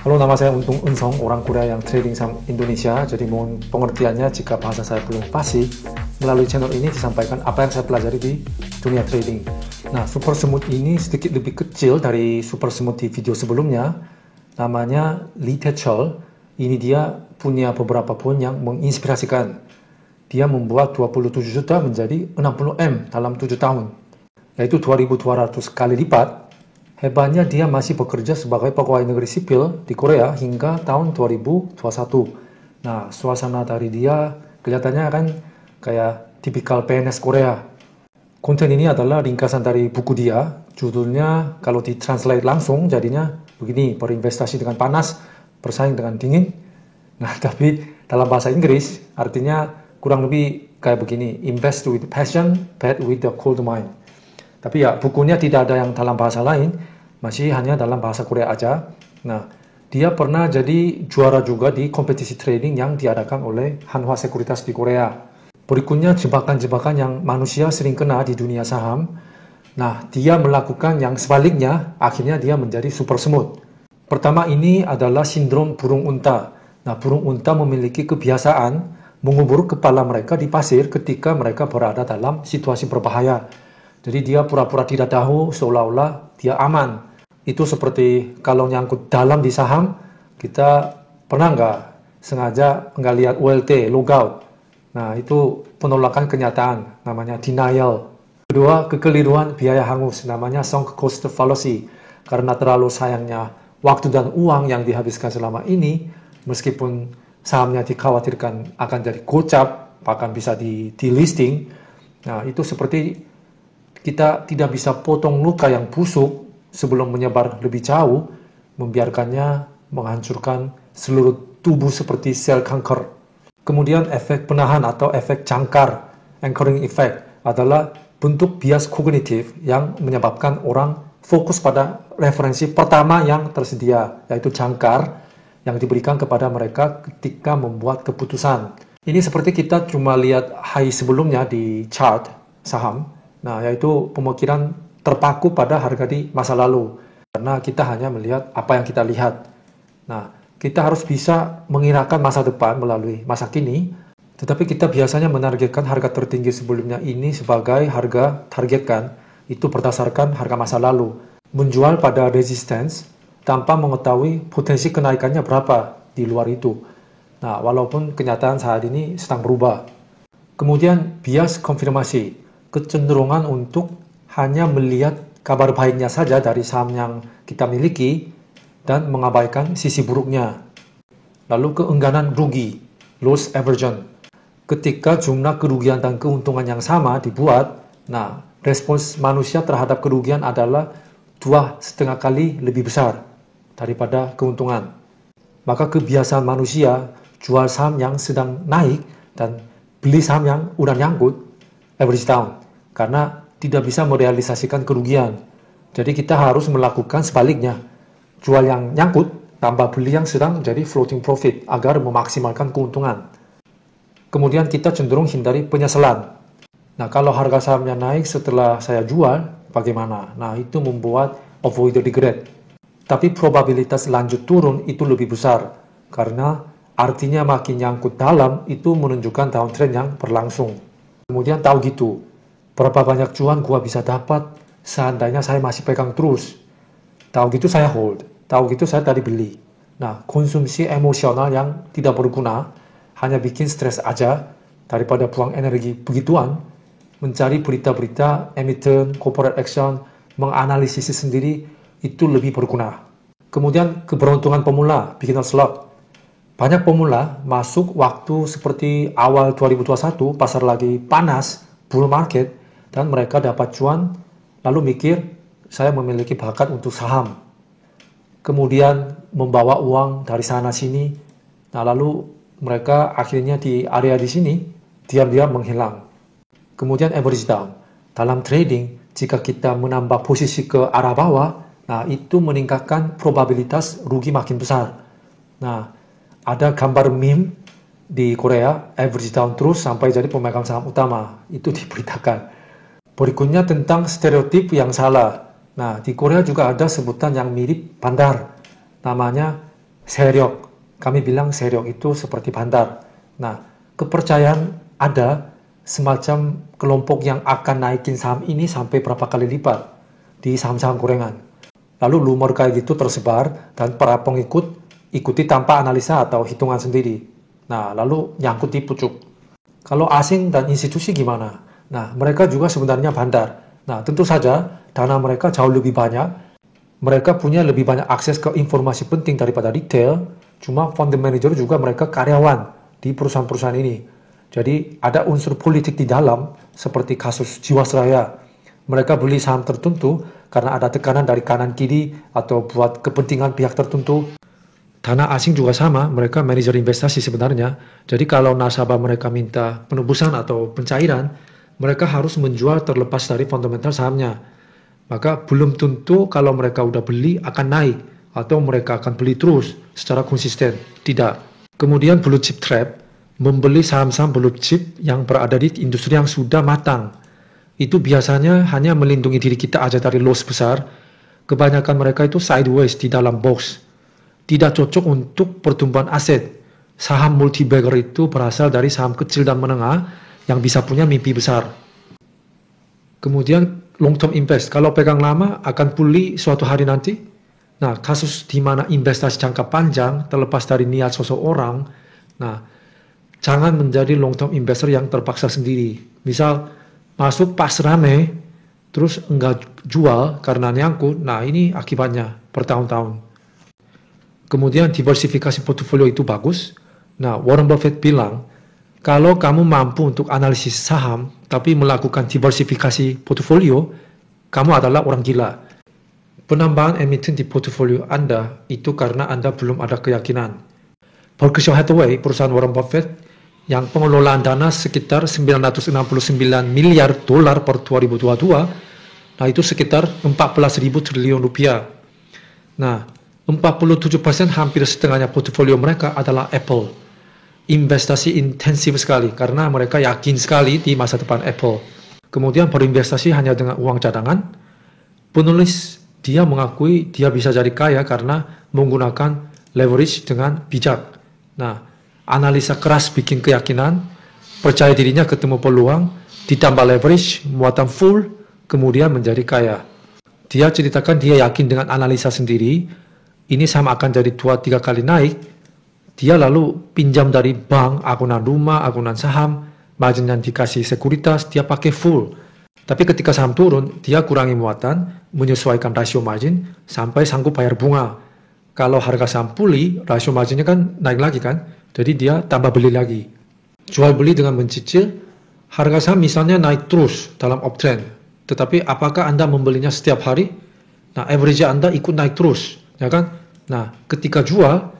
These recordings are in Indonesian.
Halo, nama saya Untung Unsong, orang Korea yang trading saham Indonesia. Jadi mohon pengertiannya jika bahasa saya belum fasih. Melalui channel ini disampaikan apa yang saya pelajari di dunia trading. Nah, super semut ini sedikit lebih kecil dari super semut di video sebelumnya. Namanya Lee Tae-chul. Ini dia punya beberapa poin yang menginspirasikan. Dia membuat 27 juta menjadi 60 M dalam 7 tahun. Yaitu 2.200 kali lipat. Hebatnya dia masih bekerja sebagai pegawai negeri sipil di Korea hingga tahun 2021. Nah, suasana dari dia kelihatannya kan kayak tipikal PNS Korea. Konten ini adalah ringkasan dari buku dia. Judulnya kalau ditranslate langsung jadinya begini, berinvestasi dengan panas, bersaing dengan dingin. Nah, tapi dalam bahasa Inggris artinya kurang lebih kayak begini, invest with passion, bet with the cold mind. Tapi ya, bukunya tidak ada yang dalam bahasa lain, masih hanya dalam bahasa Korea aja. Nah, dia pernah jadi juara juga di kompetisi trading yang diadakan oleh Hanwha Sekuritas di Korea. Berikutnya jebakan-jebakan yang manusia sering kena di dunia saham. Nah, dia melakukan yang sebaliknya, akhirnya dia menjadi super semut. Pertama ini adalah sindrom burung unta. Nah, burung unta memiliki kebiasaan mengubur kepala mereka di pasir ketika mereka berada dalam situasi berbahaya. Jadi dia pura-pura tidak tahu seolah-olah dia aman. Itu seperti kalau nyangkut dalam di saham, kita pernah nggak sengaja nggak lihat ULT, logout. Nah, itu penolakan kenyataan, namanya denial. Kedua, kekeliruan biaya hangus, namanya sunk cost fallacy. Karena terlalu sayangnya waktu dan uang yang dihabiskan selama ini, meskipun sahamnya dikhawatirkan akan jadi gocap, bahkan bisa di listing. Nah, itu seperti kita tidak bisa potong luka yang busuk sebelum menyebar lebih jauh, membiarkannya menghancurkan seluruh tubuh seperti sel kanker. Kemudian efek penahan atau efek jangkar, anchoring effect, adalah bentuk bias kognitif yang menyebabkan orang fokus pada referensi pertama yang tersedia, yaitu jangkar yang diberikan kepada mereka ketika membuat keputusan. Ini seperti kita cuma lihat high sebelumnya di chart saham. Nah, yaitu pemikiran terpaku pada harga di masa lalu. Karena kita hanya melihat apa yang kita lihat. Nah, kita harus bisa mengirakan masa depan melalui masa kini. Tetapi kita biasanya menargetkan harga tertinggi sebelumnya ini sebagai harga targetkan. Itu berdasarkan harga masa lalu. Menjual pada resistance tanpa mengetahui potensi kenaikannya berapa di luar itu. Nah, walaupun kenyataan saat ini sedang berubah. Kemudian bias konfirmasi. Kecenderungan untuk hanya melihat kabar baiknya saja dari saham yang kita miliki dan mengabaikan sisi buruknya. Lalu keengganan rugi, loss aversion. Ketika jumlah kerugian dan keuntungan yang sama dibuat, nah, respons manusia terhadap kerugian adalah 2,5 kali lebih besar daripada keuntungan. Maka kebiasaan manusia jual saham yang sedang naik dan beli saham yang udah nyangkut, average down. Karena tidak bisa merealisasikan kerugian. Jadi kita harus melakukan sebaliknya. Jual yang nyangkut, tambah beli yang sedang menjadi floating profit agar memaksimalkan keuntungan. Kemudian kita cenderung hindari penyesalan. Nah, kalau harga sahamnya naik setelah saya jual, bagaimana? Nah, itu membuat avoid regret. Tapi probabilitas lanjut turun itu lebih besar. Karena artinya makin nyangkut dalam itu menunjukkan downtrend yang berlangsung. Kemudian tahu gitu. Berapa banyak cuan gua bisa dapat seandainya saya masih pegang terus. Tahu gitu saya hold. Tahu gitu saya tadi beli. Nah, konsumsi emosional yang tidak berguna hanya bikin stres aja daripada buang energi begituan. Mencari berita-berita, emiten, corporate action, menganalisis sendiri itu lebih berguna. Kemudian keberuntungan pemula, beginner's luck. Banyak pemula masuk waktu seperti awal 2021, pasar lagi panas, bull market, dan mereka dapat cuan, lalu mikir, saya memiliki bakat untuk saham. Kemudian membawa uang dari sana-sini, nah lalu mereka akhirnya di area di sini, diam-diam menghilang. Kemudian average down. Dalam trading, jika kita menambah posisi ke arah bawah, nah itu meningkatkan probabilitas rugi makin besar. Nah, ada gambar meme di Korea, average down terus sampai jadi pemegang saham utama. Itu diberitakan. Berikutnya tentang stereotip yang salah. Nah, di Korea juga ada sebutan yang mirip bandar. Namanya seryok. Kami bilang seryok itu seperti bandar. Nah, kepercayaan ada semacam kelompok yang akan naikin saham ini sampai berapa kali lipat di saham-saham gorengan. Lalu rumor kayak gitu tersebar dan para pengikut ikuti tanpa analisa atau hitungan sendiri. Nah, lalu nyangkut di pucuk. Kalau asing dan institusi gimana? Nah, mereka juga sebenarnya bandar. Nah, tentu saja dana mereka jauh lebih banyak. Mereka punya lebih banyak akses ke informasi penting daripada retail. Cuma fund manager juga mereka karyawan di perusahaan-perusahaan ini. Jadi ada unsur politik di dalam seperti kasus Jiwasraya. Mereka beli saham tertentu karena ada tekanan dari kanan kiri atau buat kepentingan pihak tertentu. Dana asing juga sama, mereka manajer investasi sebenarnya. Jadi kalau nasabah mereka minta penebusan atau pencairan, mereka harus menjual terlepas dari fundamental sahamnya. Maka belum tentu kalau mereka udah beli akan naik atau mereka akan beli terus secara konsisten. Tidak. Kemudian blue chip trap, membeli saham-saham blue chip yang berada di industri yang sudah matang. Itu biasanya hanya melindungi diri kita aja dari loss besar. Kebanyakan mereka itu sideways di dalam box. Tidak cocok untuk pertumbuhan aset. Saham multi-bagger itu berasal dari saham kecil dan menengah yang bisa punya mimpi besar. Kemudian long term invest, kalau pegang lama akan pulih suatu hari nanti. Nah, kasus di mana investasi jangka panjang terlepas dari niat seseorang, nah, jangan menjadi long term investor yang terpaksa sendiri. Misal, masuk pas rame, terus enggak jual karena nyangkut, nah ini akibatnya bertahun-tahun. Kemudian diversifikasi portofolio itu bagus. Nah, Warren Buffett bilang, kalau kamu mampu untuk analisis saham, tapi melakukan diversifikasi portofolio, kamu adalah orang gila. Penambahan emiten di portofolio Anda itu karena Anda belum ada keyakinan. Berkshire Hathaway, perusahaan Warren Buffett, yang pengelolaan dana sekitar 969 miliar dolar per 2022, nah itu sekitar 14.000 triliun rupiah. Nah, 47% hampir setengahnya portofolio mereka adalah Apple. Investasi intensif sekali karena mereka yakin sekali di masa depan Apple. Kemudian berinvestasi hanya dengan uang cadangan. Penulis dia mengakui dia bisa jadi kaya karena menggunakan leverage dengan bijak. Nah, analisa keras bikin keyakinan, percaya dirinya ketemu peluang, ditambah leverage, muatan full, kemudian menjadi kaya. Dia ceritakan dia yakin dengan analisa sendiri, ini saham akan jadi 2-3 kali naik. Dia lalu pinjam dari bank, akunan rumah, akunan saham, margin yang dikasih sekuritas, dia pakai full. Tapi ketika saham turun, dia kurangi muatan, menyesuaikan rasio margin, sampai sanggup bayar bunga. Kalau harga saham pulih, rasio marginnya kan naik lagi kan, jadi dia tambah beli lagi. Jual beli dengan mencicil, harga saham misalnya naik terus dalam uptrend. Tetapi apakah Anda membelinya setiap hari? Nah, average Anda ikut naik terus, ya kan? Nah, ketika jual,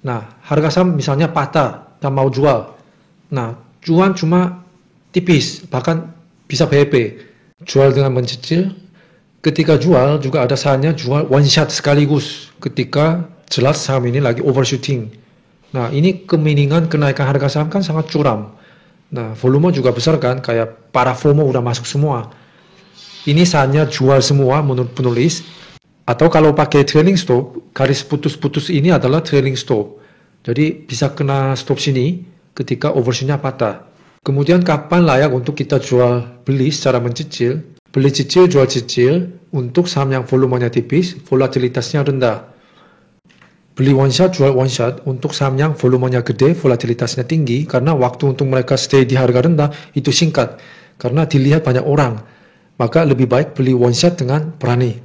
nah, harga saham misalnya patah, dan mau jual. Nah, cuan cuma tipis, bahkan bisa BEP. Jual dengan mencicil. Ketika jual, juga ada saatnya jual one shot sekaligus. Ketika jelas saham ini lagi overshooting. Nah, ini keminingan kenaikan harga saham kan sangat curam. Nah, volume juga besar kan, kayak para FOMO udah masuk semua. Ini saatnya jual semua menurut penulis. Atau kalau pakai trailing stop, garis putus-putus ini adalah trailing stop. Jadi bisa kena stop sini ketika overshootnya patah. Kemudian kapan layak untuk kita jual beli secara mencicil? Beli cicil, jual cicil untuk saham yang volumenya tipis, volatilitasnya rendah. Beli one shot, jual one shot untuk saham yang volumenya gede, volatilitasnya tinggi, karena waktu untuk mereka stay di harga rendah itu singkat, karena dilihat banyak orang. Maka lebih baik beli one shot dengan berani.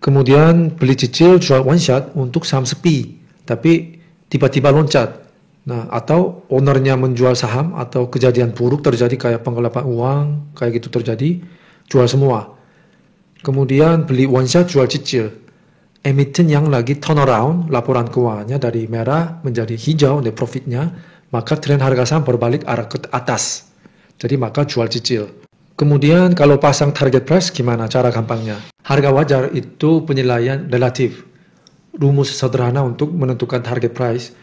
Kemudian beli cicil, jual one shot untuk saham sepi, tapi tiba-tiba loncat. Nah, atau ownernya menjual saham atau kejadian buruk terjadi kayak penggelapan uang, kayak gitu terjadi, jual semua. Kemudian beli one shot, jual cicil. Emiten yang lagi turnaround, laporan keuangannya dari merah menjadi hijau, net profitnya, maka tren harga saham berbalik arah ke atas. Jadi maka jual cicil. Kemudian kalau pasang target price gimana cara gampangnya? Harga wajar itu penilaian relatif. Rumus sederhana untuk menentukan target price.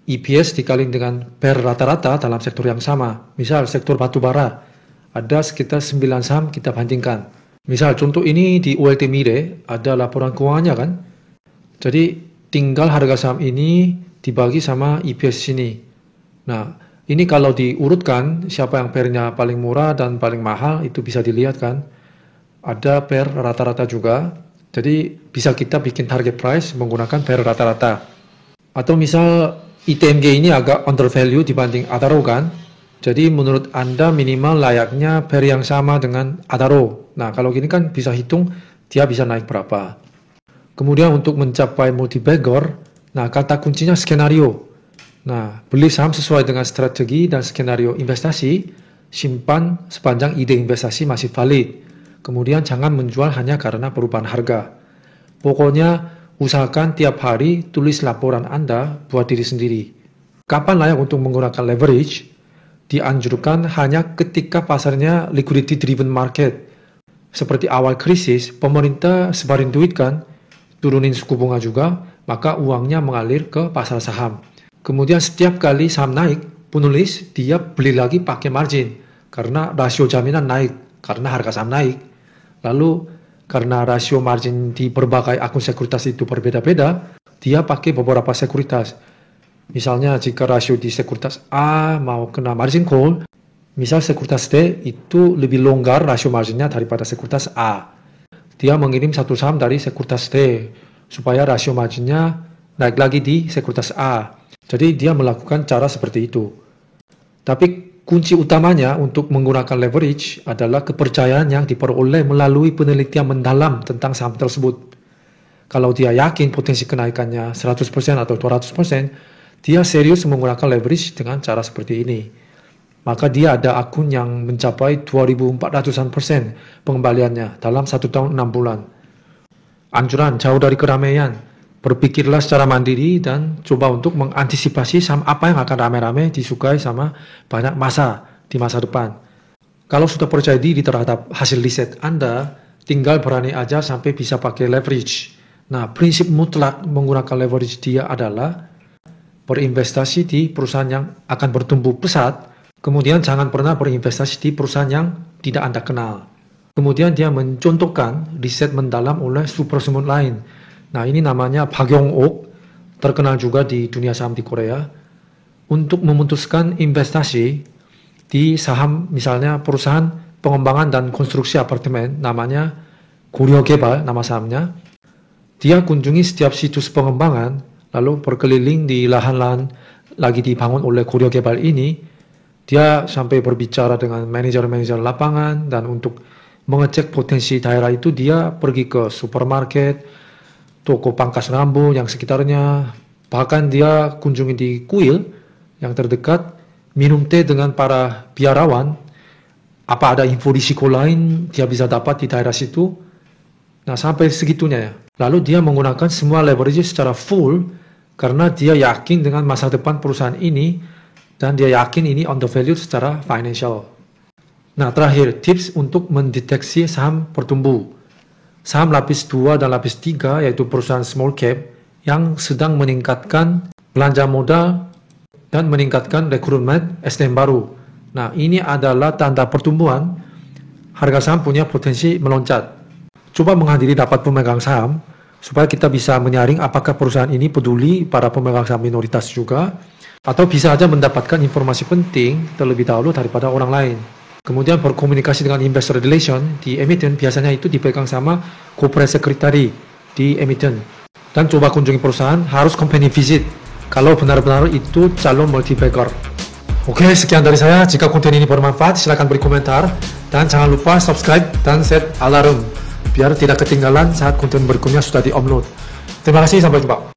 EPS dikali dengan per rata-rata dalam sektor yang sama. Misal sektor batubara, ada sekitar 9 saham kita bandingkan. Misal contoh ini di ULT Mire, ada laporan keuangannya kan. Jadi tinggal harga saham ini dibagi sama EPS sini. Nah, ini kalau diurutkan siapa yang pairnya paling murah dan paling mahal itu bisa dilihat kan. Ada pair rata-rata juga. Jadi bisa kita bikin target price menggunakan pair rata-rata. Atau misal ITMG ini agak undervalue dibanding Adaro kan. Jadi menurut Anda minimal layaknya pair yang sama dengan Adaro. Nah, kalau gini kan bisa hitung dia bisa naik berapa. Kemudian untuk mencapai multi-bagger, nah kata kuncinya skenario. Nah, beli saham sesuai dengan strategi dan skenario investasi, simpan sepanjang ide investasi masih valid. Kemudian jangan menjual hanya karena perubahan harga. Pokoknya usahakan tiap hari tulis laporan Anda buat diri sendiri. Kapan layak untuk menggunakan leverage? Dianjurkan hanya ketika pasarnya liquidity driven market. Seperti awal krisis, pemerintah sebarin duit kan, turunin suku bunga juga, maka uangnya mengalir ke pasar saham. Kemudian setiap kali saham naik, penulis dia beli lagi pakai margin karena rasio jaminan naik karena harga saham naik. Lalu karena rasio margin di berbagai akun sekuritas itu berbeda-beda, dia pakai beberapa sekuritas. Misalnya jika rasio di sekuritas A mau kena margin call, misal sekuritas D itu lebih longgar rasio marginnya daripada sekuritas A. Dia mengirim satu saham dari sekuritas D supaya rasio marginnya naik lagi di sekuritas A. Jadi dia melakukan cara seperti itu. Tapi kunci utamanya untuk menggunakan leverage adalah kepercayaan yang diperoleh melalui penelitian mendalam tentang saham tersebut. Kalau dia yakin potensi kenaikannya 100% atau 200%, dia serius menggunakan leverage dengan cara seperti ini. Maka dia ada akun yang mencapai 2.400% pengembaliannya dalam 1 tahun 6 bulan. Anjuran jauh dari keramaian. Berpikirlah secara mandiri dan coba untuk mengantisipasi saham apa yang akan rame-rame disukai sama banyak masa di masa depan. Kalau sudah percaya diri terhadap hasil riset Anda, tinggal berani aja sampai bisa pakai leverage. Nah, prinsip mutlak menggunakan leverage dia adalah berinvestasi di perusahaan yang akan bertumbuh pesat, kemudian jangan pernah berinvestasi di perusahaan yang tidak Anda kenal. Kemudian dia mencontohkan riset mendalam oleh super semut lain. Nah, ini namanya Park Yong-ok, terkenal juga di dunia saham di Korea, untuk memutuskan investasi di saham misalnya perusahaan pengembangan dan konstruksi apartemen, namanya Goryeo Gebal, nama sahamnya. Dia kunjungi setiap situs pengembangan, lalu berkeliling di lahan-lahan lagi dibangun oleh Goryeo Gebal ini. Dia sampai berbicara dengan manajer-manajer lapangan, dan untuk mengecek potensi daerah itu dia pergi ke supermarket, toko pangkas rambut yang sekitarnya, bahkan dia kunjungi di kuil yang terdekat, minum teh dengan para biarawan. Apa ada info risiko lain dia bisa dapat di daerah situ? Nah, sampai segitunya ya. Lalu dia menggunakan semua leverage secara full karena dia yakin dengan masa depan perusahaan ini dan dia yakin ini undervalued secara financial. Nah, terakhir tips untuk mendeteksi saham bertumbuh. Saham lapis 2 dan lapis 3 yaitu perusahaan small cap yang sedang meningkatkan belanja modal dan meningkatkan rekrutmen SDM baru. Nah, ini adalah tanda pertumbuhan. Harga saham punya potensi meloncat. Coba menghadiri rapat pemegang saham supaya kita bisa menyaring apakah perusahaan ini peduli para pemegang saham minoritas juga, atau bisa saja mendapatkan informasi penting terlebih dahulu daripada orang lain. Kemudian berkomunikasi dengan investor relation di emiten, biasanya itu dipegang sama corporate secretary di emiten. Dan coba kunjungi perusahaan, harus company visit kalau benar-benar itu calon multi-bagger. Oke, sekian dari saya. Jika konten ini bermanfaat, silakan beri komentar dan jangan lupa subscribe dan set alarm biar tidak ketinggalan saat konten berikutnya sudah di-upload. Terima kasih, sampai jumpa.